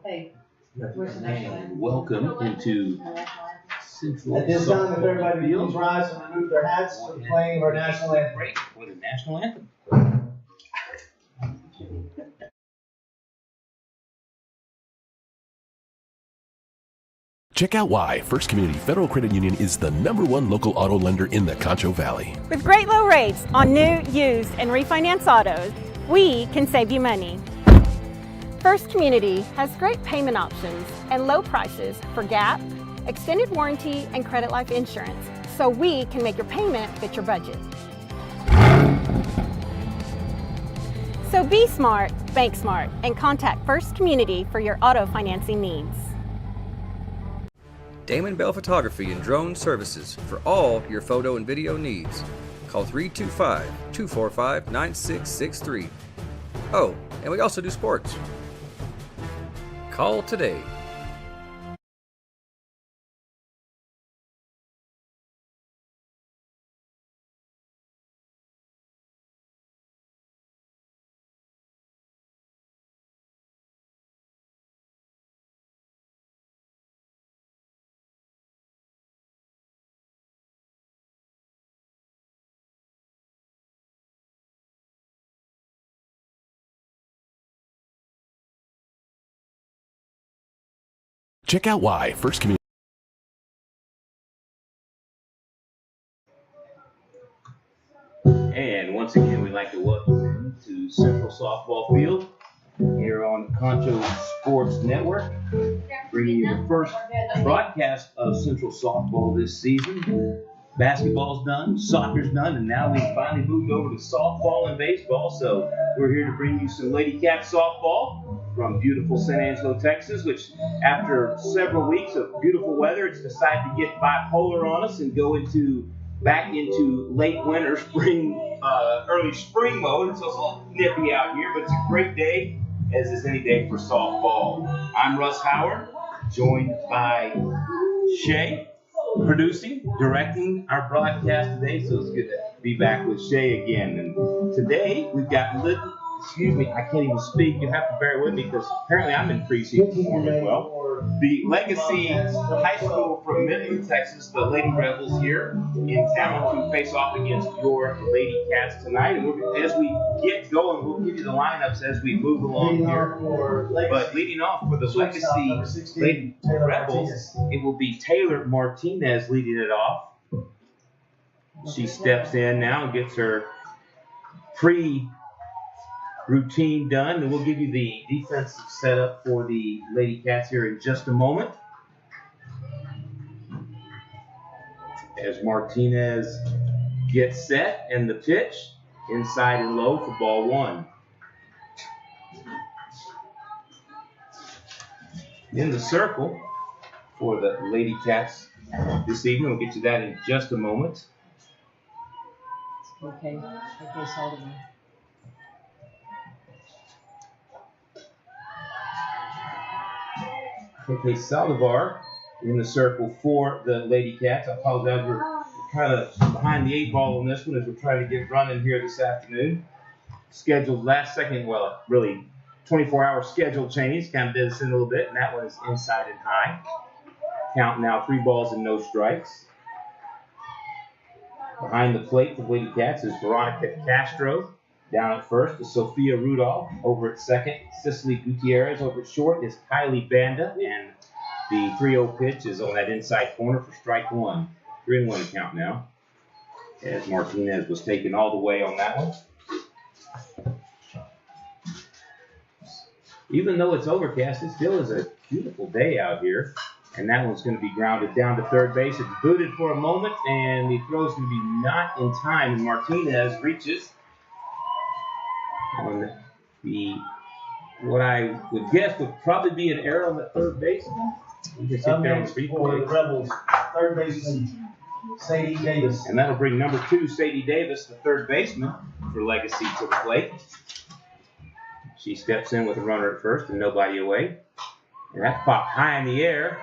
Hey, where's the national anthem? Welcome into Central At this time, if Softball everybody would Field. please rise and remove their hats for the playing of our national anthem. Break for the national anthem. Check out why First Community Federal Credit Union is the #1 local auto lender in the Concho Valley. With great low rates on new, used, and refinance autos, we can save you money. First Community has great payment options and low prices for GAP, extended warranty, and credit life insurance, so we can make your payment fit your budget. So be smart, bank smart, and contact First Community for your auto financing needs. Damon Bell Photography and Drone Services for all your photo and video needs. Call 325-245-9663. Oh, and we also do sports. Call today. Check out why First Community. And once again, we'd like to welcome you to Central Softball Field here on Concho Sports Network, bringing you the first broadcast of Central Softball this season. Basketball's done, soccer's done, and now we've finally moved over to softball and baseball. So we're here to bring you some Lady Cat softball from beautiful San Angelo, Texas, which after several weeks of beautiful weather, it's decided to get bipolar on us and go back into late winter, spring, early spring mode. So it's a little nippy out here, but it's a great day, as is any day for softball. I'm Russ Howard, joined by Shay, producing, directing our broadcast today. So it's good to be back with Shay again. And today we've got excuse me, I can't even speak. You have to bear with me because apparently I'm in preseason form as well. The Legacy High School from Midland, Texas, the Lady Rebels here in town to face off against your Lady Cats tonight. And as we get going, we'll give you the lineups as we move along here. But leading off for the Legacy Lady Rebels, it will be Taylor Martinez leading it off. She steps in now and gets her routine done, and we'll give you the defensive setup for the Lady Cats here in just a moment. As Martinez gets set and the pitch inside and low for ball one. In the circle for the Lady Cats this evening, we'll get to that in just a moment. Okay, Sullivan. Okay, Saldivar in the circle for the Lady Cats. I apologize, we're kind of behind the 8 ball on this one as we're trying to get running here this afternoon. Scheduled last second, well, really 24-hour schedule change, kind of did us in a little bit, and that one is inside and high. Count now 3 balls and no strikes. Behind the plate for the Lady Cats is Veronica Castro. Down at first is Sophia Rudolph. Over at second, Cicely Gutierrez. Over at short is Kylie Banda. And the 3-0 pitch is on that inside corner for strike one. 3-1 count now, as Martinez was taken all the way on that one. Even though it's overcast, it still is a beautiful day out here. And that one's going to be grounded down to third base. It's booted for a moment, and the throw's going to be not in time. And Martinez reaches on what I would guess would probably be an error on the third base. You just hit there on the for the Rebels, third baseman Sadie Davis. And that'll bring number 2, Sadie Davis, the third baseman for Legacy, to the plate. She steps in with a runner at first and nobody away. And that's popped high in the air,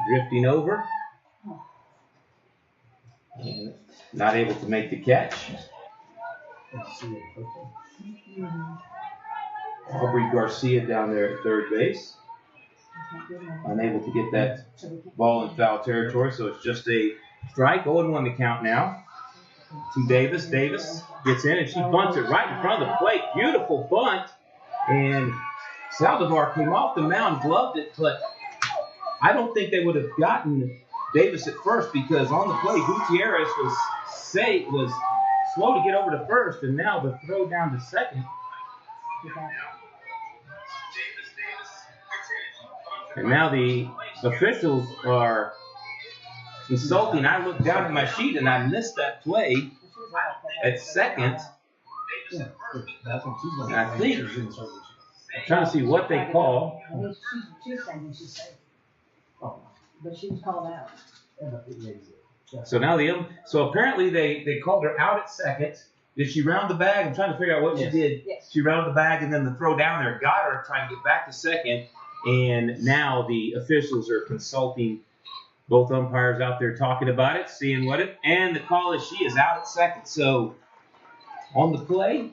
drifting over. And not able to make the catch. Let's see it. Okay. Aubrey Garcia down there at third base. unable to get that ball in foul territory, so it's just a strike. 0-1 the count now to Davis. Davis gets in and she bunts it right in front of the plate. Beautiful bunt. And Saldivar came off the mound, gloved it, but I don't think they would have gotten Davis at first because on the play, Gutierrez was slow to get over to first, and now the throw down to second. And now the officials are consulting. I looked down at my sheet and I missed that play at second. And I think I'm trying to see what they call. But she was called out. So now so apparently they called her out at second. Did she round the bag? I'm trying to figure out what she did. Yes. She rounded the bag and then the throw down there got her trying to get back to second. And now the officials are consulting. Both umpires out there talking about it, seeing and the call is she is out at second. So on the play,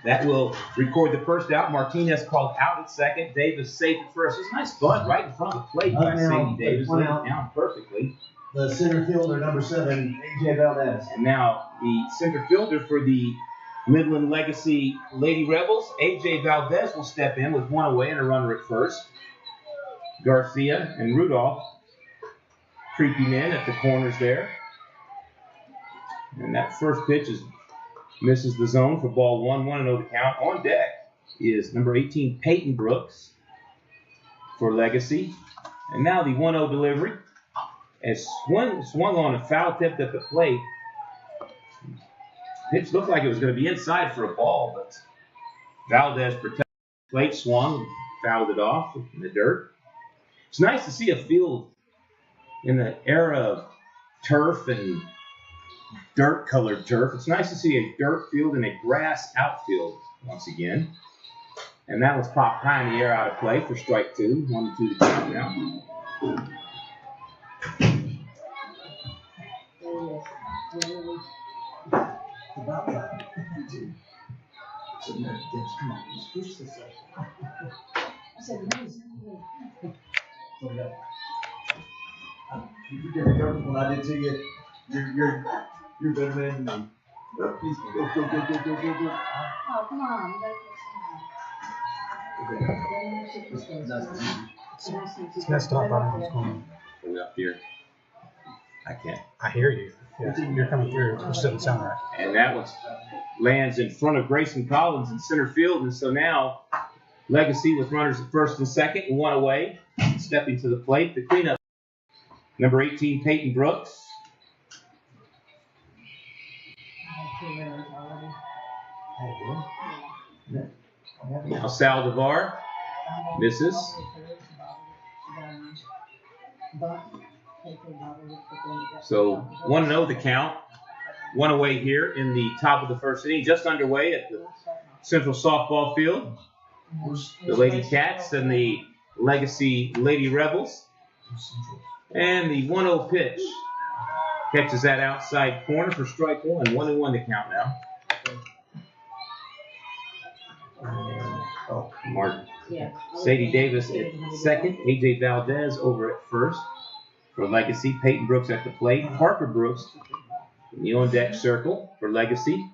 that will record the first out. Martinez called out at second. Davis safe at first. It's a nice bunt right in front of the plate by Sadie Davis. Laid it down perfectly. The center fielder, number 7, AJ Valdez. And now the center fielder for the Midland Legacy Lady Rebels, AJ Valdez, will step in with one away and a runner at first. Garcia and Rudolph creeping in at the corners there. And that first pitch misses the zone for ball 1-0 the count. On deck is number 18, Peyton Brooks for Legacy. And now the 1-0 delivery. As swung on a foul tip at the plate. Pitch looked like it was going to be inside for a ball, but Valdez protected the plate, swung, fouled it off in the dirt. It's nice to see a field in the era of turf and dirt-colored turf. It's nice to see a dirt field and a grass outfield once again. And that was popped high in the air out of play for strike 2. 1-2 to count now. About that. So now, come on, just push this up. I said, no, he's not even. You forget the government when I did to you. You're better man than me. Please go. Oh, come on. It's messed up. I don't know what's going on. Way up here. I can't. I hear you. Yeah, you're coming through. It just doesn't sound right. And that one lands in front of Grayson Collins in center field. And so now Legacy with runners at first and second and one away. Stepping to the plate. The cleanup. Number 18, Peyton Brooks. Now Saldivar misses. So 1-0 the count. One away here in the top of the first inning. Just underway at the Central Softball Field. The Lady Cats and the Legacy Lady Rebels. And the 1-0 pitch catches that outside corner for strike 1. 1-1 to count now. Sadie Davis at second. AJ Valdez over at first for Legacy. Peyton Brooks at the plate. Harper Brooks in the on-deck circle for Legacy.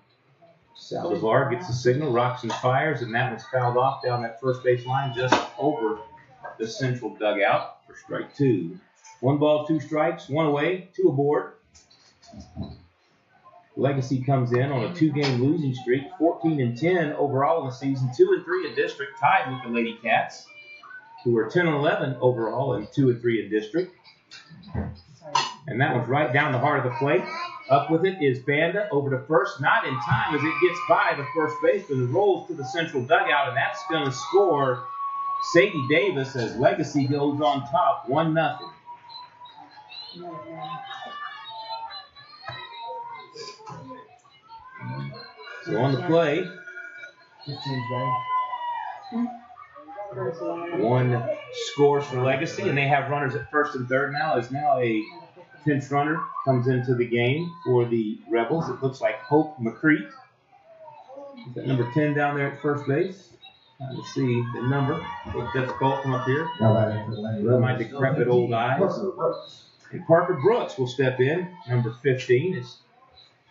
Saldivar gets the signal, rocks and fires, and that was fouled off down that first base line just over the central dugout for strike 2. 1 ball, 2 strikes, 1 away, 2 aboard. Legacy comes in on a 2-game losing streak, 14-10 overall in the season, 2-3 in district, tied with the Lady Cats, who are 10-11 overall and 2-3 in district. And that one's right down the heart of the plate. Up with it is Banda over to first, not in time as it gets by the first baseman and rolls to the central dugout, and that's going to score Sadie Davis as Legacy goes on top, 1-0. So on the play, 1 scores for Legacy, and they have runners at first and third now. As now a pinch runner comes into the game for the Rebels. It looks like Hope McCreet. Is that number 10 down there at first base? Let's see the number. A little difficult from up here. Now batting for the Lady Rebels. My decrepit old eyes. Parker Brooks. And Parker Brooks will step in, number 15.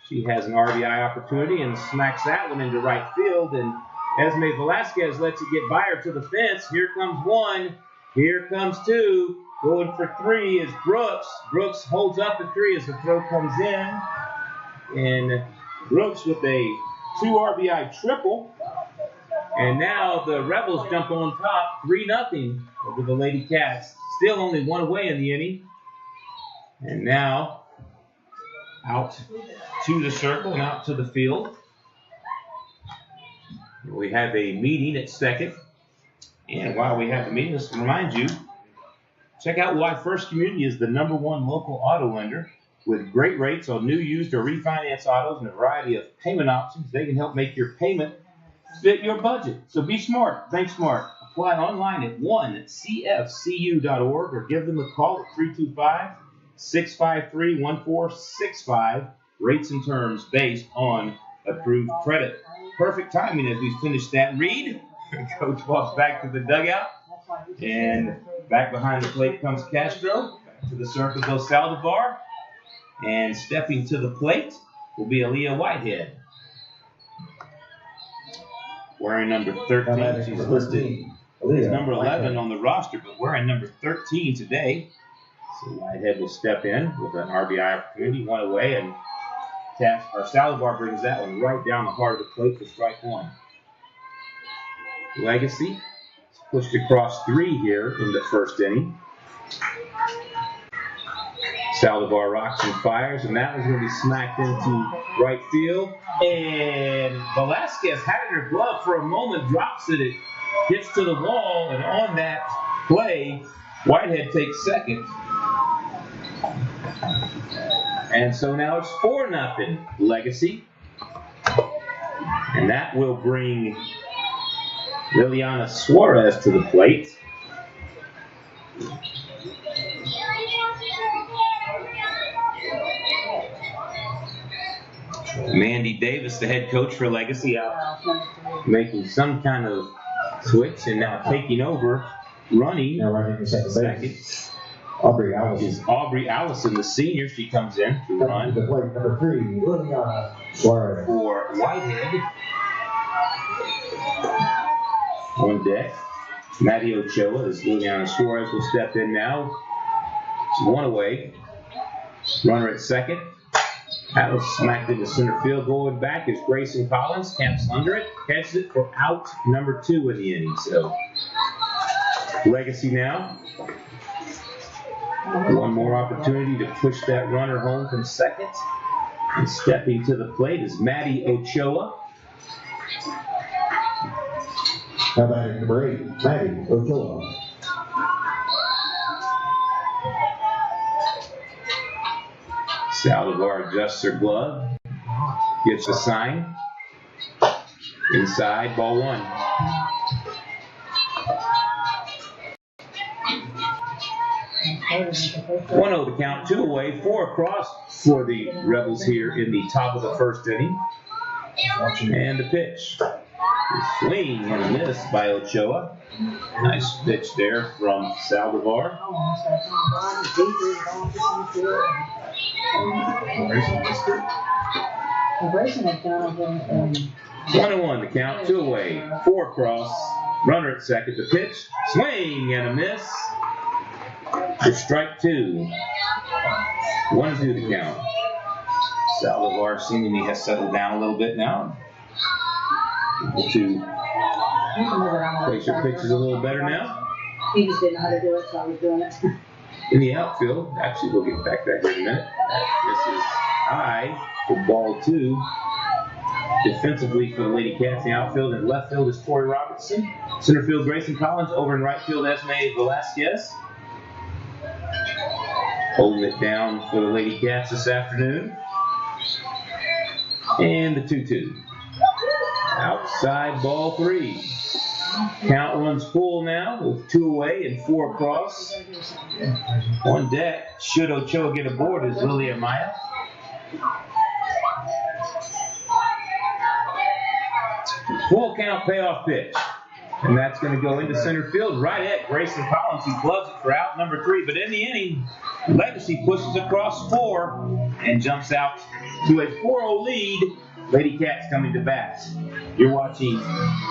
She has an RBI opportunity and smacks that one into right field. And Esme Velasquez lets it get by her to the fence. Here comes one. Here comes two. Going for three is Brooks. Brooks holds up the three as the throw comes in. And Brooks with a 2 RBI triple. And now the Rebels jump on top, 3-0 over the Lady Cats. Still only one away in the inning. And now out to the circle and out to the field. We have a meeting at second. And while we have the meeting, let's remind you, check out why First Community is the #1 local auto lender. With great rates on new, used, or refinance autos and a variety of payment options, they can help make your payment fit your budget. So be smart. Think smart. Apply online at 1cfcu.org or give them a call at 325-653-1465. Rates and terms based on approved credit. Perfect timing as we finish that read. Coach walks back to the dugout. And back behind the plate comes Castro. Back to the circle goes Saldivar. And stepping to the plate will be Aaliyah Whitehead. Wearing number 13. She's listed as number 11 on the roster, but wearing number 13 today. So Whitehead will step in with an RBI opportunity, one away, and Saldivar brings that one right down the heart of the plate for strike one. Legacy pushed across 3 here in the first inning. Saldivar rocks and fires, and that one's going to be smacked into right field. And Velasquez had it in her glove for a moment, drops it, it hits to the wall, and on that play, Whitehead takes second. And so now it's 4-0 Legacy. And that will bring Liliana Suarez to the plate. Mandy Davis, the head coach for Legacy, out making some kind of switch and now taking over, running second. Aubrey Allison. Is Aubrey Allison, the senior. She comes in to run The plate number 3, Liliana Suarez. for Whitehead. On deck, Maddie Ochoa as Liliana Suarez will step in now. She's one away. Runner at second. That was smacked into center field. Going back is Grayson Collins. Camps under it. Catches it for out number 2 in the inning. So Legacy now. One more opportunity to push that runner home from second. And stepping to the plate is Maddie Ochoa. How about number 8, Maddie Ochoa. Saldivar adjusts her glove. Gets a sign. Inside, ball 1. One over the count, 2 away, 4 across for the Rebels here in the top of the first inning. And the pitch. The swing and a miss by Ochoa. Nice pitch there from Saldivar. 1-1 the count, 2 away, 4 across. Runner at second, the pitch. Swing and a miss. For strike 2. 1-2 the count. Saldivar seemingly has settled down a little bit now. Able to place her pitches a little better now. He just didn't know how to do it, so I was doing it. In the outfield, actually we'll get back there in a minute. This is high for ball 2. Defensively for the Lady Cats in the outfield. In left field is Tori Robertson. Center field Grayson Collins. Over in right field Esme Velasquez. Holding it down for the Lady Cats this afternoon. And the 2-2. Outside ball 3. Count runs full now with 2 away and 4 across. On deck, should Ochoa get aboard, is Lilia Maya. Full count payoff pitch. And that's going to go into center field right at Grayson Collins, who gloves it for out number 3. But in the inning, Legacy pushes across 4 and jumps out to a 4-0 lead. Lady Cats coming to bat. You're watching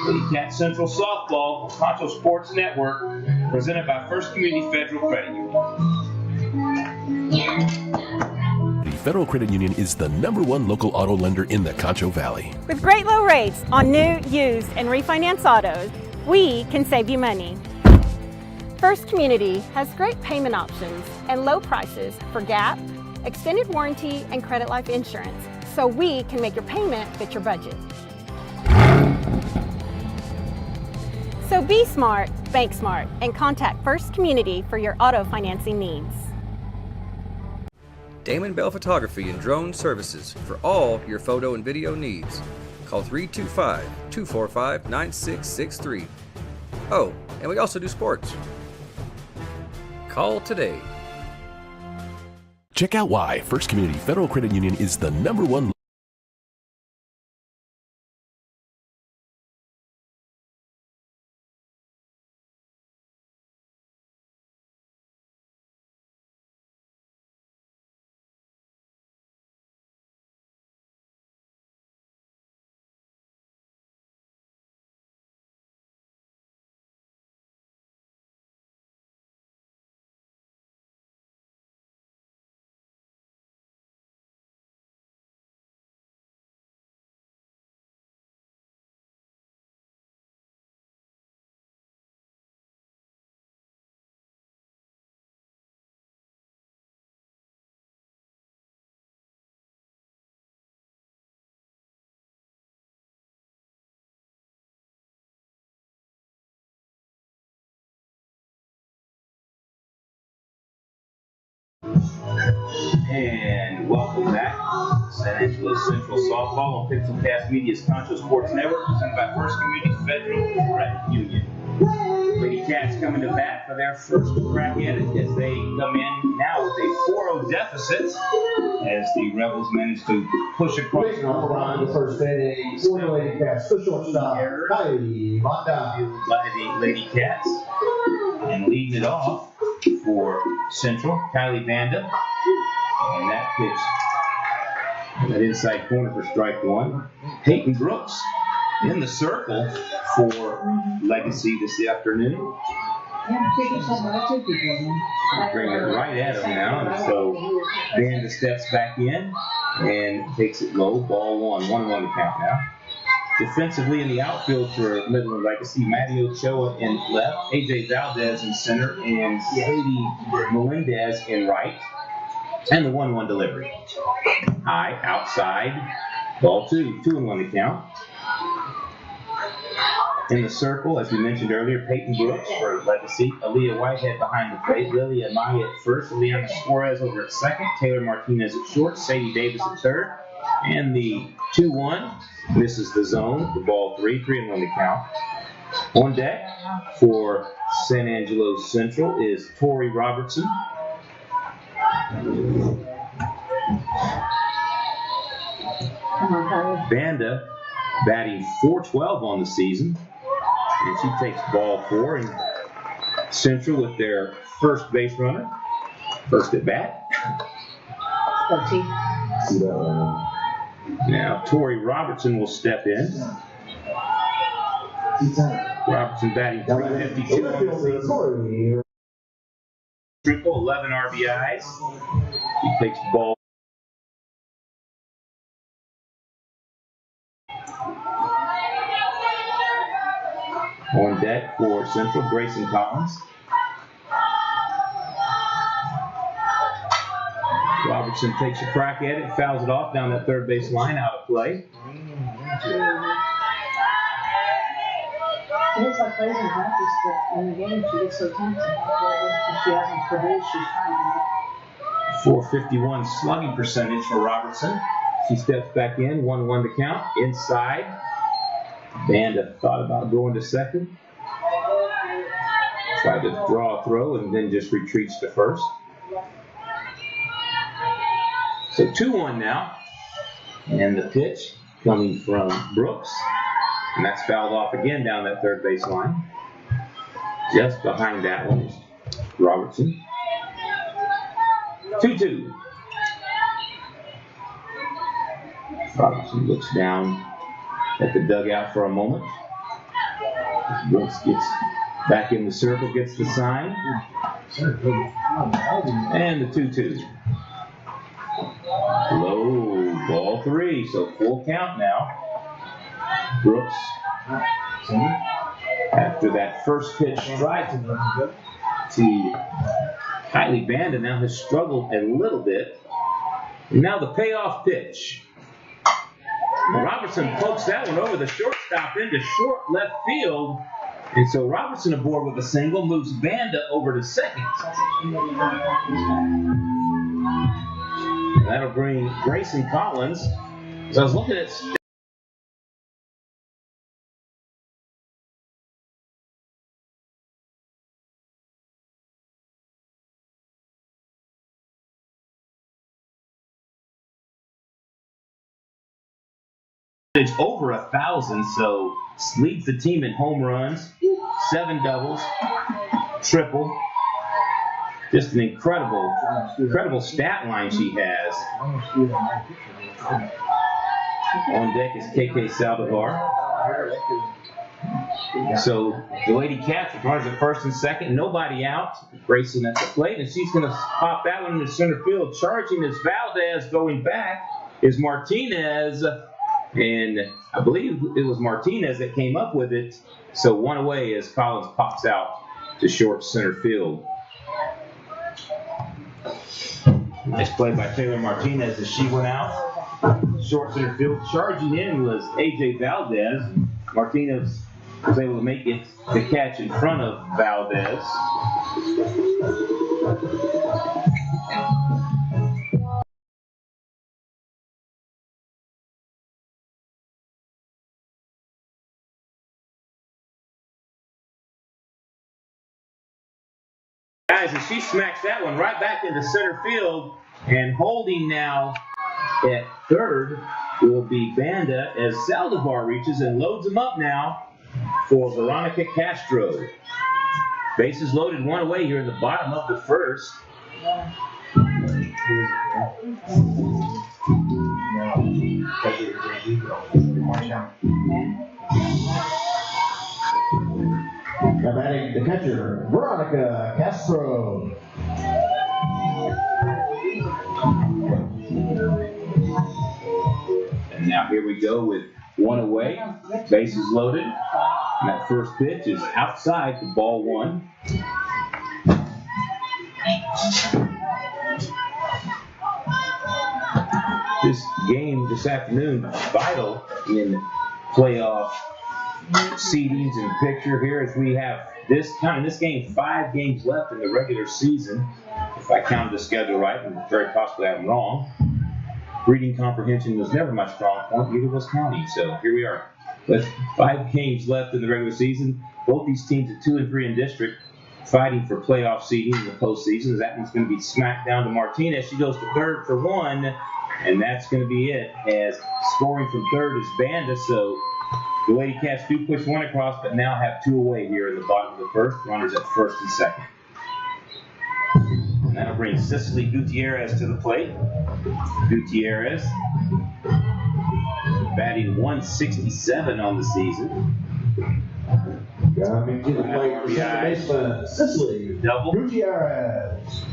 Lady Cats Central Softball on Concho Sports Network, presented by First Community Federal Credit Union. The Federal Credit Union is the #1 local auto lender in the Concho Valley. With great low rates on new, used, and refinance autos, we can save you money. First Community has great payment options and low prices for GAP, extended warranty, and credit life insurance, so we can make your payment fit your budget. So be smart, bank smart, and contact First Community for your auto financing needs. Damon Bell Photography and Drone Services for all your photo and video needs. Call 325-245-9663. Oh, and we also do sports. Call today. Check out why First Community Federal Credit Union is the #1And welcome back to San Angelo Central Softball on Pixelcast Media's Concho Sports Network, presented by First Community Federal Credit Union. Lady Cats coming to bat for their first crack at it as they come in now with a 4-0 deficit as the Rebels manage to push across the on the first inning, for the Lady Cats, the shortstop, Kylie Monda. by the Lady Cats. And leading it off for Central, Kylie Vanda. And that pitch, that inside corner for strike 1. Peyton Brooks in the circle for Legacy this afternoon. Bring it right at him now, and so Vanda steps back in and takes it low, ball 1, 1-1 count now. Defensively in the outfield for Midland Legacy, Matty Ochoa in left, AJ Valdez in center, and Katie Melendez in right. And the 1-1 delivery. High, outside, ball 2, 2-1 to count. In the circle, as we mentioned earlier, Peyton Brooks for Legacy, Aaliyah Whitehead behind the plate, Lilia Maya at first, Leanna Suarez over at second, Taylor Martinez at short, Sadie Davis at third, and the 2-1 misses the zone, the ball 3, 3-1 to count. On deck for San Angelo Central is Tori Robertson. Vanda batting .412 on the season, and she takes ball 4. And Central with their first base runner, first at bat. Now Tori Robertson will step in. Robertson batting .352 on the season. Triple, 11 RBIs. She takes ball. On deck for Central, Grayson Collins. Robertson takes a crack at it, fouls it off down that third base line, out of play. It's like crazy in practice, but in the game she gets so tense. If she hasn't produced, she's trying. 451 slugging percentage for Robertson. She steps back in, 1-1 to count, inside. Vanda thought about going to second. Tried to draw a throw and then just retreats to first. So 2-1 now. And the pitch coming from Brooks And that's fouled off again down that third baseline. Just behind that one is Robertson. 2-2. Robertson looks down at the dugout for a moment. Brooks gets back in the circle, gets the sign. And the 2-2. Low, ball 3, so full count now. Brooks, after that first pitch strike to Kylie Banda, now has struggled a little bit. And now the payoff pitch. Robertson pokes that one over the shortstop into short left field. And so Robertson aboard with a single, moves Banda over to second. And that'll bring Grayson Collins. So I was looking at over 1,000, so leads the team in home runs, 7 doubles, triple. Just an incredible stat line she has. On deck is KK Saldivar. So the Lady Cats runners at first and second, nobody out. Grayson at the plate, and she's going to pop that one into center field. Charging is Valdez. Going back is Martinez. And I believe it was Martinez that came up with it. So one away as Collins pops out to short center field. Nice play by Taylor Martinez as she went out. Short center field. Charging in was AJ Valdez. Martinez was able to make it the catch in front of Valdez. Guys, and she smacks that one right back into center field, and holding now at third will be Banda as Saldivar reaches and loads him up now for Veronica Castro. Bases loaded, one away here in the bottom of the first. Now batting the catcher, Veronica Castro. And now here we go with one away, bases loaded. And that first pitch is outside for ball 1. This game this afternoon vital in playoff seedings and picture here as we have this game 5 games left in the regular season. If I counted the schedule right, and very possibly I'm wrong. Reading comprehension was never my strong point, neither was counting. So here we are. With 5 games left in the regular season. Both these teams at 2 and 3 in district fighting for playoff seeding in the postseason. That one's going to be smacked down to Martinez. She goes to third for 1, and that's going to be it. As scoring from third is Banda. So the Lady Cats do push 1 across, but now have 2 away here in the bottom of the first. Runners at first and second. And that'll bring Cicely Gutierrez to the plate. Gutierrez batting 167 on the season. Coming to the plate for second baseman, Cicely Double. Gutierrez.